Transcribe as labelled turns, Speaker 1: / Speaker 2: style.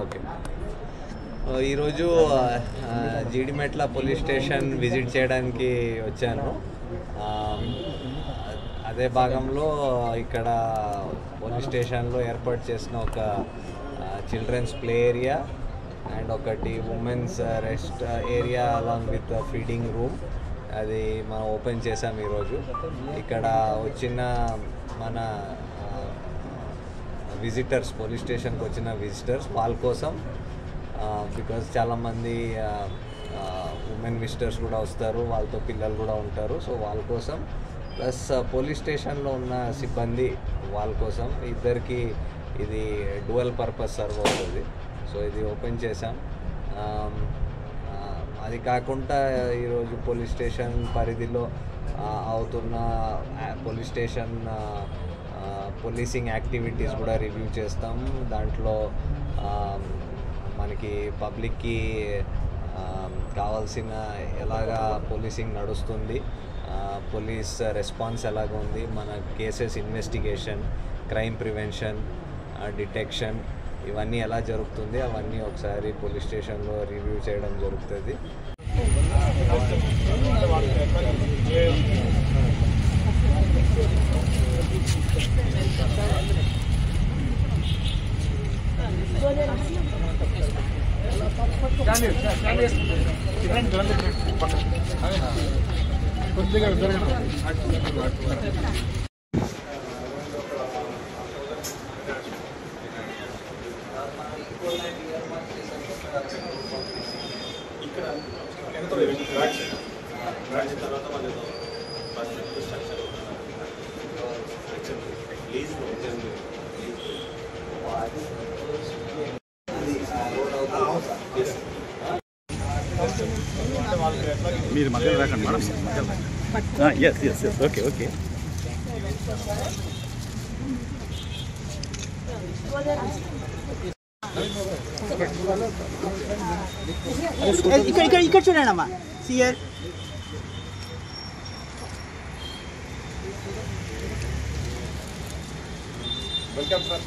Speaker 1: Okay. ఈరోజు Jeedimetla police station visit చేయడానికి వచ్చాను. అదే భాగంలో ఇక్కడ పోలీస్ స్టేషన్లో ఏర్పాటు చేసిన ఒక చిల్డ్రన్స్ ప్లే ఏరియా అండ్ ఒకటి women's rest area along with feeding room అది మనం ఓపెన్ చేసాం ఈరోజు. ఇక్కడ వచ్చిన మన విజిటర్స్, పోలీస్ స్టేషన్కి వచ్చిన విజిటర్స్ వాళ్ళ కోసం, బికాజ్ చాలామంది ఉమెన్ విజిటర్స్ కూడా వస్తారు, వాళ్ళతో పిల్లలు కూడా ఉంటారు. సో వాళ్ళ కోసం ప్లస్ పోలీస్ స్టేషన్లో ఉన్న సిబ్బంది వాళ్ళ కోసం ఇద్దరికి ఇది డ్యువల్ పర్పస్ సర్వ్ అవుతుంది. సో ఇది ఓపెన్ చేసాం. అది కాకుండా ఈరోజు పోలీస్ స్టేషన్ పరిధిలో అవుతున్న పోలీస్ స్టేషన్ పోలీసింగ్ యాక్టివిటీస్ కూడా రివ్యూ చేస్తాం. దాంట్లో మనకి పబ్లిక్కి కావాల్సిన ఎలాగా పోలీసింగ్ నడుస్తుంది, పోలీస్ రెస్పాన్స్ ఎలాగ ఉంది, మన cases investigation, crime prevention, detection ఇవన్నీ ఎలా జరుగుతుంది అవన్నీ ఒకసారి పోలీస్ స్టేషన్లో రివ్యూ చేయడం జరుగుతుంది.
Speaker 2: మీరు మధ్యలో రాకండి మేడం, మధ్యలో. Yes yes yes, okay okay.
Speaker 3: ఇక్కడ చూడండి అమ్మా, సిఆర్
Speaker 1: వెల్కమ్ సార్.